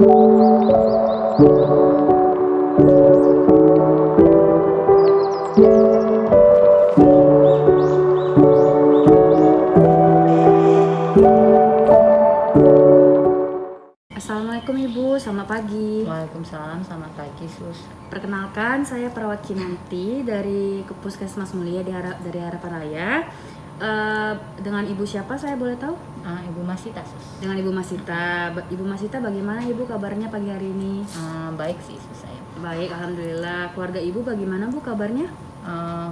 Assalamualaikum Ibu, selamat pagi. Waalaikumsalam, selamat pagi Sus. Perkenalkan, saya perawat Kinanti dari Puskesmas Mulia dari Harapan Raya. Dengan Ibu siapa saya boleh tahu? Ibu Masita Sus. Dengan Ibu Masita. Ibu Masita, bagaimana Ibu kabarnya pagi hari ini? Baik sih Sus saya. Baik, alhamdulillah. Keluarga Ibu bagaimana Bu kabarnya?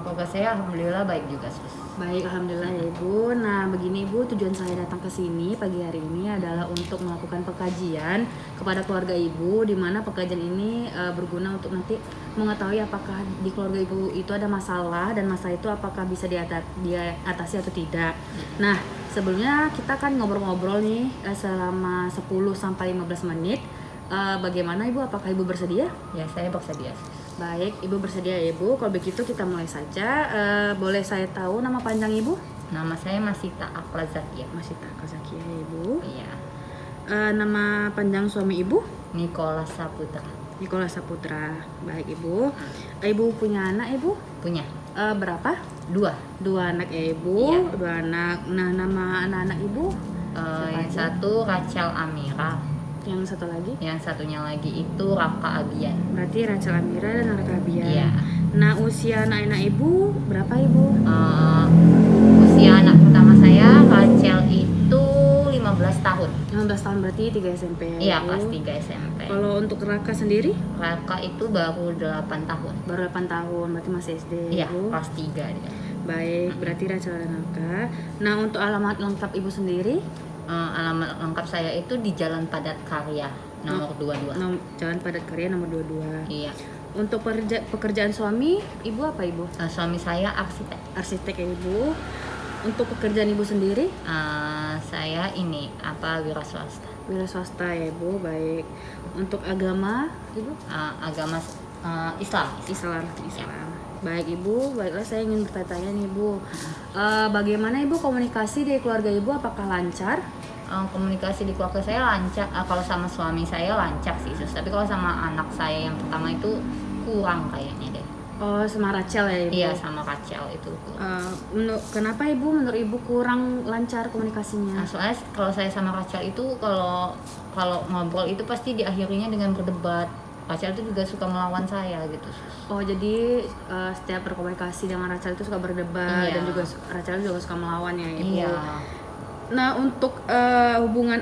Keluarga saya alhamdulillah baik juga Sus. Baik, alhamdulillah ya Ibu. Nah, begini Ibu, tujuan saya datang ke sini pagi hari ini adalah untuk melakukan pengkajian kepada keluarga Ibu, di mana pengkajian ini berguna untuk nanti mengetahui apakah di keluarga Ibu itu ada masalah dan masalah itu apakah bisa diatasi atau tidak. Nah, sebelumnya kita kan ngobrol-ngobrol nih selama 10 sampai 15 menit. Bagaimana Ibu? Apakah Ibu bersedia? Ya, saya bersedia Sus. Baik, Ibu bersedia ya Ibu. Kalau begitu kita mulai saja. Boleh saya tahu nama panjang Ibu? Nama saya Masita Akla Zakia. Masita Akla Zakia ya Ibu. Iya. Nama panjang suami Ibu? Nikola Saputra. Nikola Saputra. Baik Ibu. Ibu punya anak Ibu? Punya. Berapa? 2. 2 anak ya Ibu. Iya. 2 anak. Nah, nama anak-anak Ibu? Yang satu Rachel Amira. Yang satu lagi? Yang satunya lagi itu Raka Abian. Berarti Rachel Amira dan Raka Abian. Iya. Nah, usia anak-anak Ibu berapa Ibu? Usia anak pertama saya Rachel itu 15 tahun. 15 tahun berarti 3 SMP ya Iya, Ibu? kelas 3 SMP. Kalau untuk Raka sendiri? Raka itu baru 8 tahun. Baru 8 tahun, berarti masih SD Iya, Ibu? kelas 3 dia. Baik, berarti Rachel dan Raka. Nah, untuk alamat lengkap Ibu sendiri? Alamat lengkap saya itu di Jalan Padat Karya nomor 22. Jalan Padat Karya nomor 22. Iya. Untuk pekerjaan suami, Ibu apa Ibu? Suami saya arsitek. Arsitek ya Ibu. Untuk pekerjaan Ibu sendiri? Saya wira swasta. Wira swasta ya Ibu, baik. Untuk agama Ibu? Agama Islam. Islam. Baik Ibu, baiklah saya ingin bertanya nih Ibu. Bagaimana Ibu komunikasi di keluarga Ibu, apakah lancar? Komunikasi di keluarga saya lancar. Kalau sama suami saya lancar sih Sus. Tapi kalau sama anak saya yang pertama itu kurang kayaknya deh. Oh, sama Rachel ya Ibu? Iya, sama Rachel itu. Kenapa Ibu menurut Ibu kurang lancar komunikasinya? Soalnya kalau saya sama Rachel itu kalau ngobrol itu pasti diakhirinya dengan berdebat. Rachel itu juga suka melawan saya gitu. Oh, jadi setiap berkomunikasi dengan Rachel itu suka berdebat. Iya. Dan juga Rachel juga suka melawan ya Ibu? Iya. Nah, untuk hubungan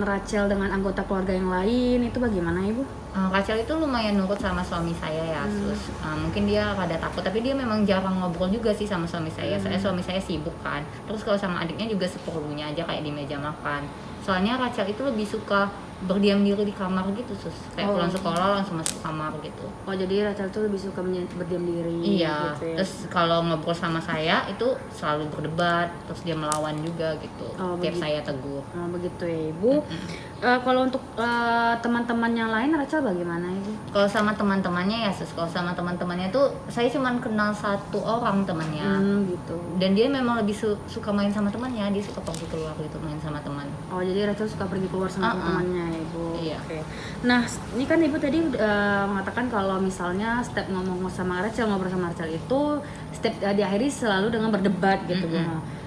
Rachel dengan anggota keluarga yang lain itu bagaimana Ibu? Rachel itu lumayan nurut sama suami saya ya Sus. Mungkin dia rada takut, tapi dia memang jarang ngobrol juga sih sama suami saya. Soalnya suami saya sibuk kan. Terus kalau sama adiknya juga seperlunya aja kayak di meja makan. Soalnya Rachel itu lebih suka berdiam diri di kamar gitu Sus. Kayak pulang sekolah langsung masuk kamar gitu. Oh, jadi Rachel tuh lebih suka berdiam diri. Iya, gitu ya? terus kalau ngobrol sama saya itu selalu berdebat, terus dia melawan juga gitu. Tiap saya tegur. Begitu ya Ibu. Kalau untuk teman-teman yang lain Rachel bagaimana Ibu? Kalau sama teman-temannya ya Sus, kalau sama teman-temannya tuh saya cuma kenal 1 orang temannya. Gitu. Dan dia memang lebih suka main sama temannya, dia suka pergi keluar gitu main sama teman. Oh, jadi Rachel suka pergi keluar sama teman-temannya ya Ibu. Iya. Oke. Nah, ini kan Ibu tadi mengatakan kalau misalnya step ngobrol sama Rachel itu step diakhiri selalu dengan berdebat gitu Bu.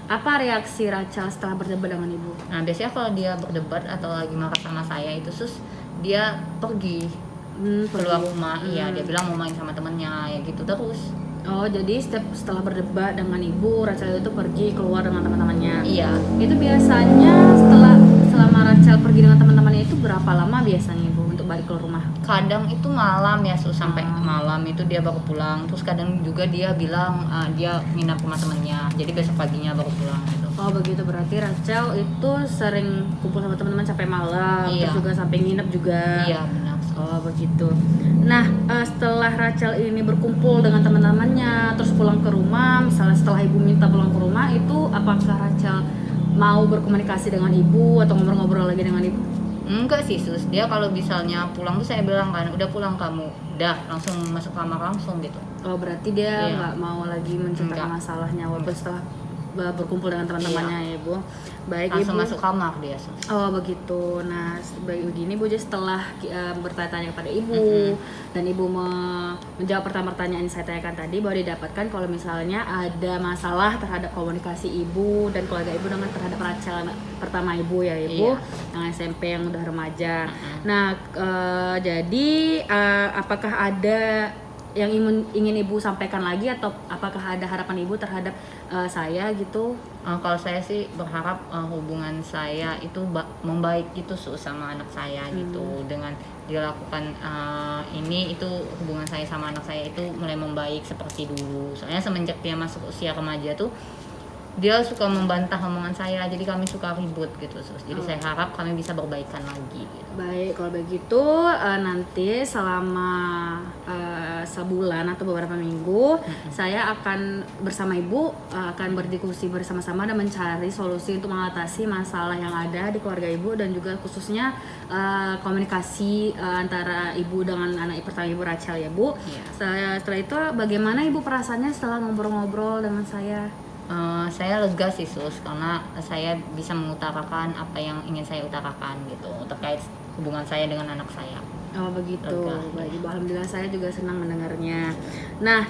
Apa reaksi Rachel setelah berdebat dengan Ibu? Nah, biasanya kalau dia berdebat atau lagi marah sama saya itu Sus, dia pergi keluar rumah. Iya, dia bilang mau main sama temennya ya gitu terus. Oh, jadi setelah berdebat dengan Ibu, Rachel itu pergi keluar dengan teman-temannya. Iya. Itu biasanya selama Rachel pergi dengan teman-temannya itu berapa lama biasanya Ibu untuk balik ke rumah? Kadang itu malam ya Sus, sampai malam itu dia baru pulang. Terus kadang juga dia bilang dia nginap rumah temannya. Jadi besok paginya baru pulang gitu. Oh, begitu, berarti Rachel itu sering kumpul sama teman-teman sampai malam, Iya. terus juga sampai nginep juga. Iya, benar. Oh, begitu. Nah, setelah Rachel ini berkumpul dengan teman-temannya, terus pulang ke rumah, misalnya setelah Ibu minta pulang ke rumah, itu apakah Rachel mau berkomunikasi dengan Ibu atau ngobrol-ngobrol lagi dengan Ibu? Enggak sih Sus, dia kalau misalnya pulang tuh saya bilang kan, udah pulang kamu, udah langsung masuk kamar langsung gitu. Oh, berarti dia nggak mau lagi menceritakan masalahnya walaupun setelah berkumpul dengan teman-temannya ya Bu. Baik Langsung Ibu. masuk kamar dia, Sus. Oh begitu. Nah begini Bu, jadi setelah bertanya kepada Ibu dan Ibu menjawab pertanyaan yang saya tanyakan tadi, bahwa didapatkan kalau misalnya ada masalah terhadap komunikasi Ibu dan keluarga Ibu dengan terhadap Rachel pertama Ibu ya Ibu, yang SMP yang udah remaja. Nah jadi apakah ada yang ingin Ibu sampaikan lagi, atau apakah ada harapan Ibu terhadap saya gitu? Kalau saya sih berharap hubungan saya itu membaik gitu sama anak saya gitu, dengan dilakukan ini, itu hubungan saya sama anak saya itu mulai membaik seperti dulu. Soalnya semenjak dia masuk usia remaja tuh dia suka membantah omongan saya, jadi kami suka ribut gitu, Sus. Jadi saya harap kami bisa berbaikan lagi gitu. Baik, kalau begitu nanti selama sebulan atau beberapa minggu saya akan bersama Ibu akan berdiskusi bersama-sama dan mencari solusi untuk mengatasi masalah yang ada di keluarga Ibu, dan juga khususnya komunikasi antara Ibu dengan anak pertama Ibu, Rachel ya Bu. Setelah itu bagaimana Ibu perasaannya setelah ngobrol-ngobrol dengan saya? Saya lega sih, Sus, karena saya bisa mengutarakan apa yang ingin saya utarakan gitu terkait hubungan saya dengan anak saya. Oh begitu. Lega. Baik, alhamdulillah saya juga senang mendengarnya. Nah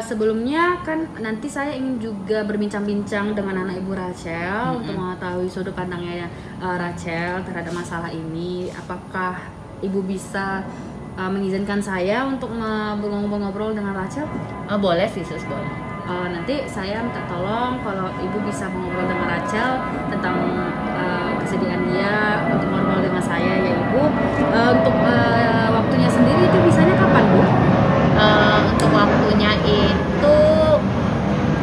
sebelumnya kan nanti saya ingin juga berbincang-bincang dengan anak Ibu Rachel untuk mengetahui sudut pandangnya Rachel terhadap masalah ini. Apakah Ibu bisa mengizinkan saya untuk ngobrol-ngobrol dengan Rachel? Boleh sih, Sus, boleh. Nanti saya minta tolong kalau Ibu bisa mengobrol dengan Rachel tentang kesediaan dia untuk ngobrol dengan saya ya Ibu. Untuk waktunya sendiri itu bisanya kapan Bu? Untuk waktunya itu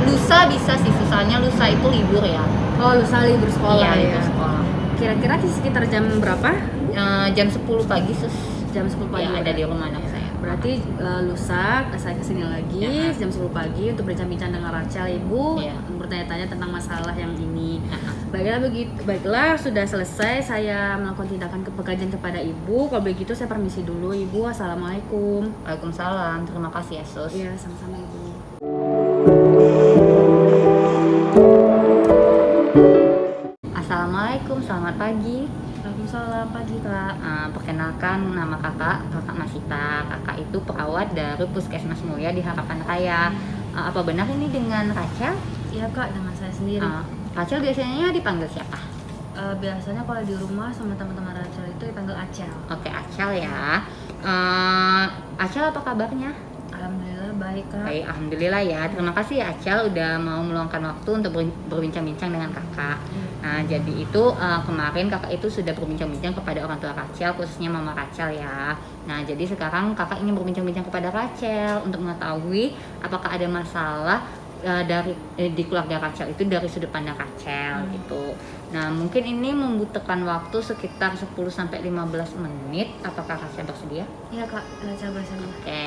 lusa bisa sih, soalnya lusa itu libur ya. Oh lusa libur sekolah ya. Libur sekolah. Kira-kira sekitar jam berapa? Jam 10 pagi, Sus. Jam 10 pagi Ya, ada di rumah anak saya. Berarti lusa saya kesini lagi jam 10 pagi untuk berbincang-bincang dengan Rachel Ibu, bertanya-tanya tentang masalah yang ini. Baiklah, sudah selesai saya melakukan tindakan pengkajian kepada Ibu. Kalau begitu saya permisi dulu Ibu. Assalamualaikum. Waalaikumsalam. Terima kasih ya, Sus. Iya, sama-sama Ibu. Assalamualaikum, selamat pagi. Waalaikumsalam, pagi Kak. Perkenalkan, nama kakak Masita. Kakak itu perawat dari Puskesmas Mulia di Harapan Raya. Apa benar ini dengan Rachel? Iya Kak, dengan saya sendiri. Rachel biasanya dipanggil siapa? Biasanya kalau di rumah sama teman-teman Rachel itu dipanggil Acel. Oke, Acel ya. Acel apa kabarnya? Alhamdulillah baik Kak. Baik, alhamdulillah ya. Terima kasih ya Acel udah mau meluangkan waktu untuk berbincang-bincang dengan kakak. Nah, jadi itu kemarin kakak itu sudah berbincang-bincang kepada orang tua Rachel, khususnya mama Rachel ya. Nah, jadi sekarang kakak ingin berbincang-bincang kepada Rachel untuk mengetahui apakah ada masalah di keluarga Rachel itu dari sudut pandang Rachel gitu. Nah, mungkin ini membutuhkan waktu sekitar 10-15 menit. Apakah Rachel bersedia? Iya Kak, Rachel bersedia. Oke,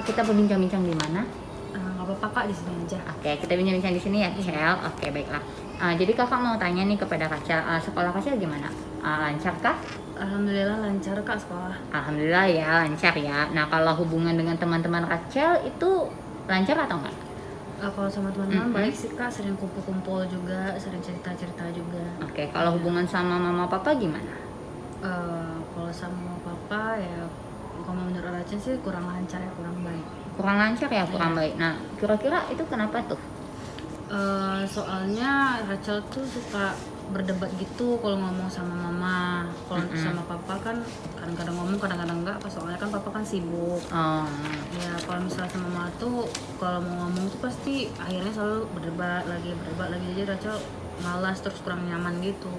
kita berbincang-bincang di mana? Nggak apa-apa Kak, di sini aja. Oke, kita bincang-bincang di sini ya, Rachel. Oke, baiklah. Jadi kakak mau tanya nih kepada Rachel, sekolah Rachel gimana? Lancar kah? Alhamdulillah lancar Kak sekolah. Alhamdulillah ya, lancar ya. Nah, kalau hubungan dengan teman-teman Rachel itu lancar atau enggak? Kalau sama teman-teman baik sih Kak, sering kumpul-kumpul juga, sering cerita-cerita juga. Oke, kalau hubungan sama mama papa gimana? Kalau sama papa ya, kalau menurut Rachel sih kurang lancar ya, kurang baik. Kurang lancar ya, kurang baik. Nah, kira-kira itu kenapa tuh? Soalnya Rachel tuh suka berdebat gitu kalau ngomong sama mama. Kalau sama papa kan kadang-kadang ngomong, kadang-kadang enggak. Soalnya kan papa kan sibuk. Ya kalau misalnya sama mama tuh kalau mau ngomong tuh pasti akhirnya selalu berdebat lagi. Jadi Rachel malas, terus kurang nyaman gitu.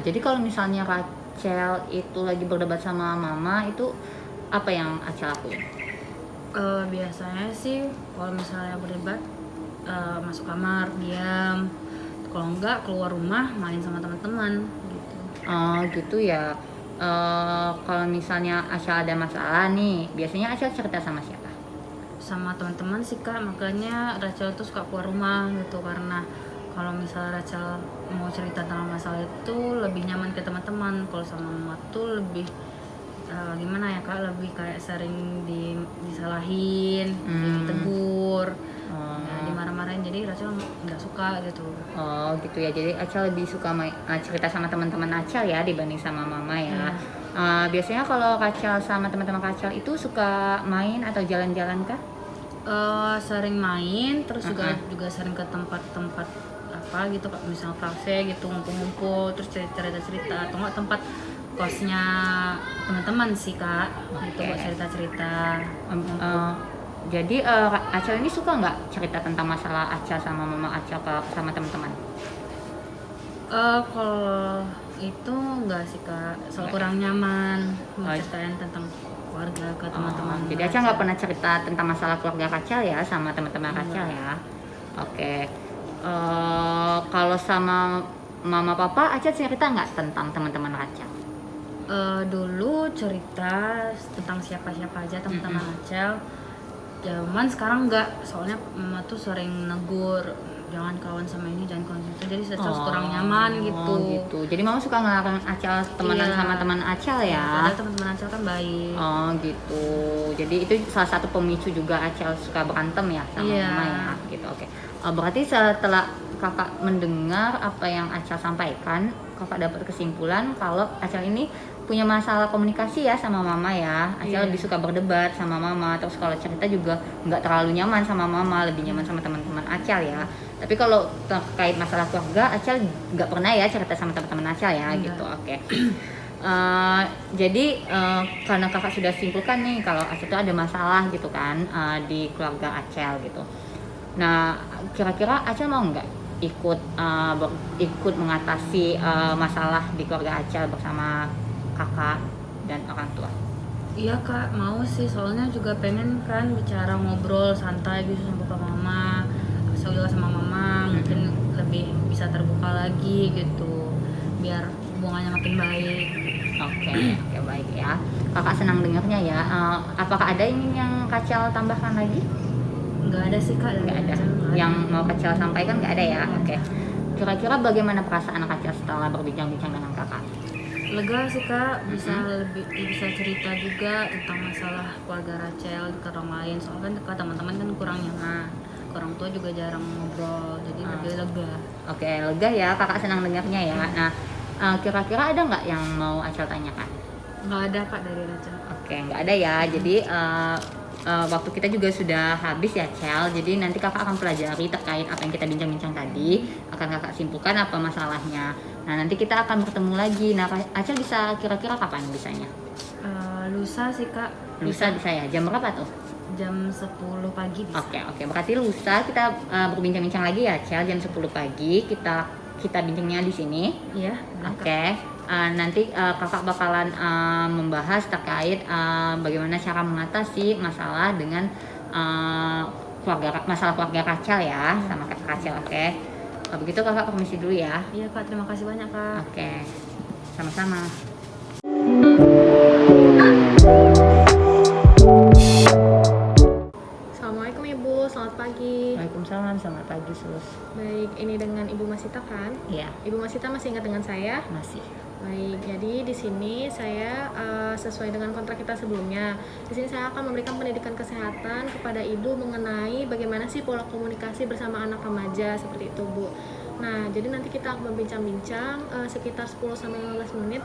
Jadi kalau misalnya Rachel itu lagi berdebat sama mama, itu apa yang Rachel lakuin? Biasanya sih kalau misalnya berdebat masuk kamar diam, kalau enggak keluar rumah main sama teman-teman gitu. Gitu ya. Kalau misalnya Asya ada masalah nih, biasanya Asya cerita sama siapa? Sama teman-teman sih Kak, makanya Rachel tuh suka keluar rumah gitu, karena kalau misalnya Rachel mau cerita tentang masalah itu lebih nyaman ke teman-teman. Kalau sama mama tuh lebih gimana ya Kak, lebih kayak sering disalahin, ditegur. Ya, dimarah-marahin, jadi Rachel nggak suka gitu. Oh gitu ya, jadi Aca lebih suka cerita sama teman-teman Aca ya dibanding sama mama ya. Biasanya kalau Rachel sama teman-teman Rachel itu suka main atau jalan-jalan kah? Sering main, terus juga sering ke tempat-tempat apa gitu, misal kafe gitu, ngumpul-ngumpul, terus cerita-cerita, atau nggak tempat kosnya teman-teman sih Kak, gitu buat cerita-cerita. Jadi Aca ini suka nggak cerita tentang masalah Aca sama mama Aca sama teman-teman? Kalau itu enggak sih Kak, soal kurang nyaman mau ceritain tentang keluarga ke teman-teman. Jadi Aca nggak pernah cerita tentang masalah keluarga Rachel ya sama teman-teman Rachel ya. Oke. Kalau sama mama papa Aca cerita nggak tentang teman-teman Rachel? Dulu cerita tentang siapa-siapa aja teman-teman Rachel. Zaman sekarang enggak, soalnya mama tuh sering negur, jangan kawan sama ini, jangan kawan itu, jadi saya terus kurang nyaman gitu. Jadi mama suka ngelarang Acel temenan sama teman Acel ya? Padahal teman-teman Acel kan baik. Oh gitu, jadi itu salah satu pemicu juga Acel suka berantem ya sama mama ya? Gitu, oke. Berarti setelah kakak mendengar apa yang Acel sampaikan, kakak dapat kesimpulan kalau Acel ini punya masalah komunikasi ya sama mama ya. Acel lebih suka berdebat sama mama, terus kalau cerita juga nggak terlalu nyaman sama mama, lebih nyaman sama teman-teman Acel ya. Tapi kalau terkait masalah keluarga, Acel nggak pernah ya cerita sama teman-teman Acel ya. Gitu, oke. Jadi karena kakak sudah simpulkan nih kalau Acel itu ada masalah gitu kan di keluarga Acel gitu. Nah, kira-kira Acel mau nggak ikut mengatasi masalah di keluarga Acel bersama kakak dan orang tua? Iya Kak, mau sih, soalnya juga pengen kan bicara, ngobrol santai gitu sama papa mama, juga sama mama, mungkin lebih bisa terbuka lagi gitu, biar hubungannya makin baik. Oke, baik ya. Kakak senang dengarnya ya. Apakah ada yang Kacel tambahkan lagi? Nggak ada sih Kak. Nggak ada. Yang mau Kacel sampaikan nggak ada ya? Oke. Kira-kira bagaimana perasaan Kacel setelah berbincang-bincang dengan kakak? Lega sih Kak, bisa cerita juga tentang masalah keluarga Rachel ke orang lain, soalnya kan teman-teman kan kurang nyaman, orang tua juga jarang ngobrol, jadi lebih lega. Oke, lega ya, kakak senang dengarnya ya. Nah, kira-kira ada nggak yang mau Acel tanyakan? Nggak ada Kak dari Rachel. Oke, nggak ada ya. Jadi waktu kita juga sudah habis ya Cel, jadi nanti kakak akan pelajari terkait apa yang kita bincang-bincang tadi, akan kakak simpulkan apa masalahnya. Nah nanti kita akan bertemu lagi. Nah Acel bisa kira-kira kapan bisanya? Lusa sih Kak. Lusa bisa ya, jam berapa tuh? Jam 10 pagi bisa. Oke, berarti lusa kita berbincang-bincang lagi ya Cel, jam 10 pagi kita bincangnya di sini. Iya. Oke. Nanti kakak bakalan membahas terkait bagaimana cara mengatasi masalah dengan masalah keluarga Rachel ya, sama kakak Rachel. Oke. Kalau begitu kakak permisi dulu ya. Iya Kak, terima kasih banyak Kak. Oke, sama-sama. Assalamualaikum Ibu, selamat pagi. Waalaikumsalam, selamat pagi Sus. Baik, ini dengan Ibu Masita kan? Iya. Ibu Masita masih ingat dengan saya? Masih. Baik, jadi di sini saya sesuai dengan kontrak kita sebelumnya. Di sini saya akan memberikan pendidikan kesehatan kepada Ibu mengenai bagaimana sih pola komunikasi bersama anak remaja seperti itu, Bu. Nah, jadi nanti kita akan berbincang-bincang sekitar 10-15 menit.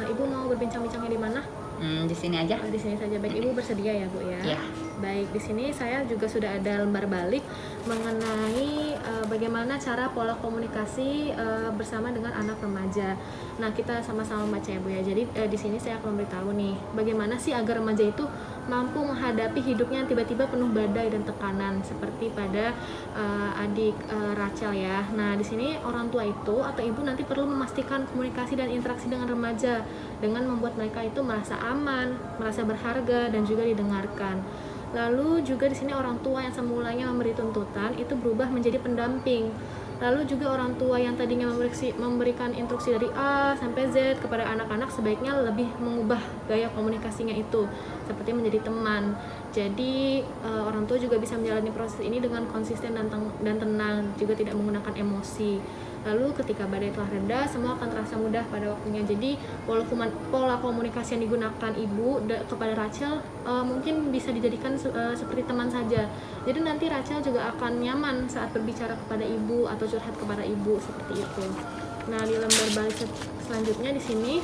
Ibu mau berbincang-bincangnya di mana? Di sini aja. Di sini saja. Baik, Ibu bersedia ya, Bu ya? Iya. Baik, di sini saya juga sudah ada lembar balik mengenai bagaimana cara pola komunikasi bersama dengan anak remaja. Nah, kita sama-sama baca ya Bu ya. Jadi di sini saya akan memberitahu nih, bagaimana sih agar remaja itu mampu menghadapi hidupnya yang tiba-tiba penuh badai dan tekanan seperti pada adik Rachel ya. Nah, di sini orang tua itu atau ibu nanti perlu memastikan komunikasi dan interaksi dengan remaja dengan membuat mereka itu merasa aman, merasa berharga dan juga didengarkan. Lalu juga di sini orang tua yang semulanya memberi tuntutan itu berubah menjadi pendamping. Lalu juga orang tua yang tadinya memberikan instruksi dari A sampai Z kepada anak-anak sebaiknya lebih mengubah gaya komunikasinya itu seperti menjadi teman. Jadi orang tua juga bisa menjalani proses ini dengan konsisten dan tenang, juga tidak menggunakan emosi. Lalu ketika badai telah reda, semua akan terasa mudah pada waktunya. Jadi pola komunikasi yang digunakan ibu kepada Rachel mungkin bisa dijadikan seperti teman saja. Jadi nanti Rachel juga akan nyaman saat berbicara kepada ibu atau curhat kepada ibu seperti itu. Nah, di lembar balik selanjutnya di sini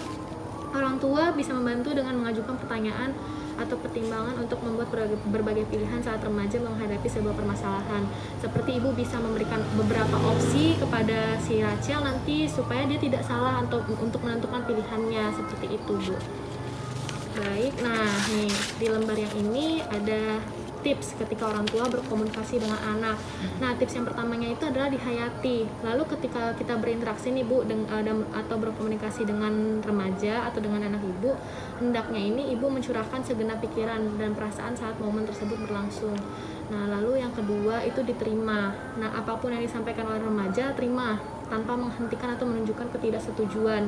orang tua bisa membantu dengan mengajukan pertanyaan atau pertimbangan untuk membuat berbagai pilihan saat remaja menghadapi sebuah permasalahan. Seperti ibu bisa memberikan beberapa opsi kepada si Rachel nanti supaya dia tidak salah untuk menentukan pilihannya, seperti itu, Bu. Baik, nah nih di lembar yang ini ada tips ketika orang tua berkomunikasi dengan anak. Nah, tips yang pertamanya itu adalah dihayati. Lalu ketika kita berinteraksi nih Bu atau berkomunikasi dengan remaja atau dengan anak ibu, hendaknya ini ibu mencurahkan segenap pikiran dan perasaan saat momen tersebut berlangsung. Nah, lalu yang kedua itu diterima. Nah, apapun yang disampaikan oleh remaja, terima tanpa menghentikan atau menunjukkan ketidaksetujuan.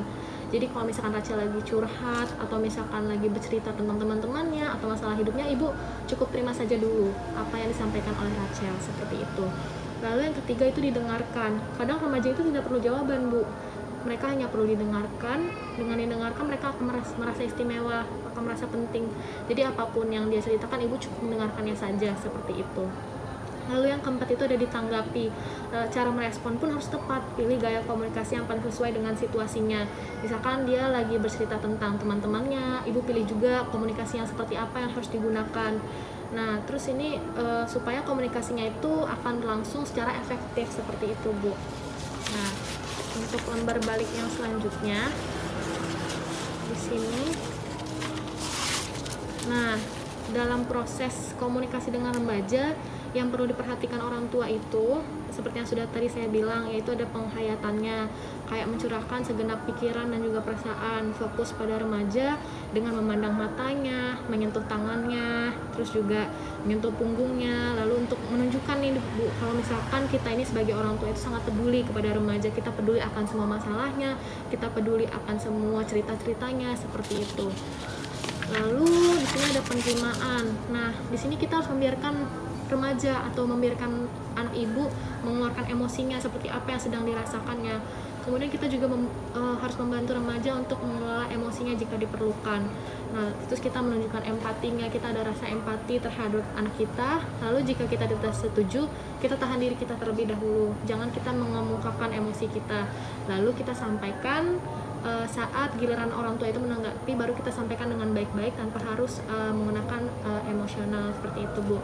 Jadi kalau misalkan Rachel lagi curhat atau misalkan lagi bercerita tentang teman-temannya atau masalah hidupnya, ibu cukup terima saja dulu apa yang disampaikan oleh Rachel, seperti itu. Lalu yang ketiga itu didengarkan. Kadang remaja itu tidak perlu jawaban, Bu. Mereka hanya perlu didengarkan. Dengan didengarkan mereka akan merasa istimewa, akan merasa penting. Jadi apapun yang dia ceritakan, ibu cukup mendengarkannya saja, seperti itu. Lalu yang keempat itu ada ditanggapi. Cara merespon pun harus tepat. Pilih gaya komunikasi yang paling sesuai dengan situasinya. Misalkan dia lagi bercerita tentang teman-temannya, ibu pilih juga komunikasi yang seperti apa yang harus digunakan. Nah, terus ini supaya komunikasinya itu akan berlangsung secara efektif, seperti itu, Bu. Nah, untuk lembar balik yang selanjutnya di sini. Nah, dalam proses komunikasi dengan remaja yang perlu diperhatikan orang tua itu seperti yang sudah tadi saya bilang, yaitu ada penghayatannya, kayak mencurahkan segenap pikiran dan juga perasaan, fokus pada remaja dengan memandang matanya, menyentuh tangannya, terus juga menyentuh punggungnya. Lalu untuk menunjukkan nih Bu, kalau misalkan kita ini sebagai orang tua itu sangat peduli kepada remaja, kita peduli akan semua masalahnya, kita peduli akan semua cerita-ceritanya, seperti itu. Lalu di sini ada penerimaan. Nah, di sini kita harus membiarkan remaja atau membiarkan anak ibu mengeluarkan emosinya seperti apa yang sedang dirasakannya. Kemudian kita juga harus membantu remaja untuk mengelola emosinya jika diperlukan. Nah, terus kita menunjukkan empatinya, kita ada rasa empati terhadap anak kita. Lalu jika kita tidak setuju, kita tahan diri kita terlebih dahulu. Jangan kita mengemukakan emosi kita. Lalu kita sampaikan saat giliran orang tua itu menanggapi, baru kita sampaikan dengan baik-baik tanpa harus menggunakan emosional, seperti itu, Bu.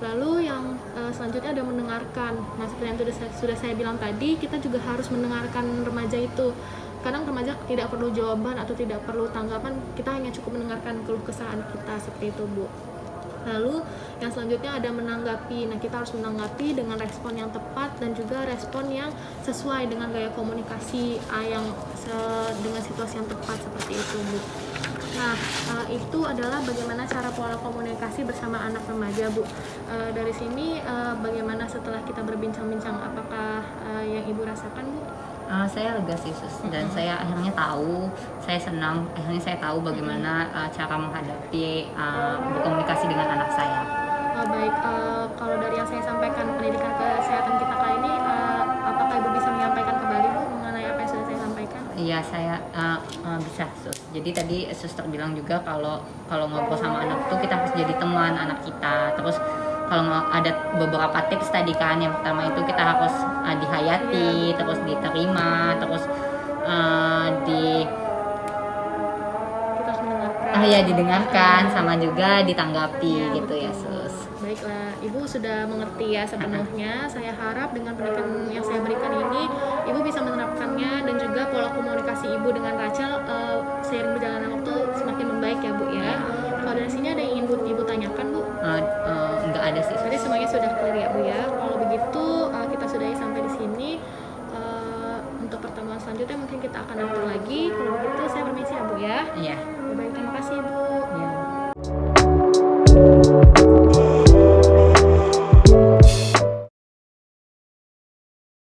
Lalu yang selanjutnya ada mendengarkan. Nah, seperti yang sudah saya bilang tadi, kita juga harus mendengarkan remaja itu. Kadang remaja tidak perlu jawaban atau tidak perlu tanggapan, kita hanya cukup mendengarkan keluh kesah kita, seperti itu, Bu. Lalu yang selanjutnya ada menanggapi. Nah, kita harus menanggapi dengan respon yang tepat dan juga respon yang sesuai dengan gaya komunikasi dengan situasi yang tepat, seperti itu, Bu. Nah, itu adalah bagaimana cara pola komunikasi bersama anak remaja, Bu. Dari sini bagaimana setelah kita berbincang-bincang, apakah yang Ibu rasakan, Bu? Saya lega sih, Sus, dan saya akhirnya tahu, saya senang akhirnya saya tahu bagaimana cara menghadapi berkomunikasi dengan anak saya. Baik, kalau dari yang saya sampaikan pendidikan kesehatan kita kali ini, apakah Ibu bisa menyampaikan kembali, Bu, mengenai apa yang sudah saya sampaikan? Iya, saya bisa, Sus. Jadi tadi Suster bilang juga kalau ngobrol sama anak tuh kita harus jadi teman anak kita. Terus kalau ada beberapa tips tadi kan, yang pertama itu kita harus dihayati, terus diterima, terus Kita harus mendengarkan. didengarkan, sama juga ditanggapi, Ya, gitu betul. ya, Sus. Baiklah, Ibu sudah mengerti ya sepenuhnya. Saya harap dengan pendidikan yang saya berikan ini, Ibu bisa menerapkannya, dan juga pola komunikasi Ibu dengan Rachel seiring berjalannya waktu semakin membaik ya, Bu ya. Kalau dari sini ada yang ingin Ibu tanyakan, Bu? Enggak ada sih. Berarti semuanya sudah clear ya, Bu ya. Kalau begitu kita sudahi sampai di sini. Untuk pertemuan selanjutnya mungkin kita akan atur lagi. Kalau begitu saya permisi ya, Bu ya. Iya. Baik, terima kasih, Bu. Iya.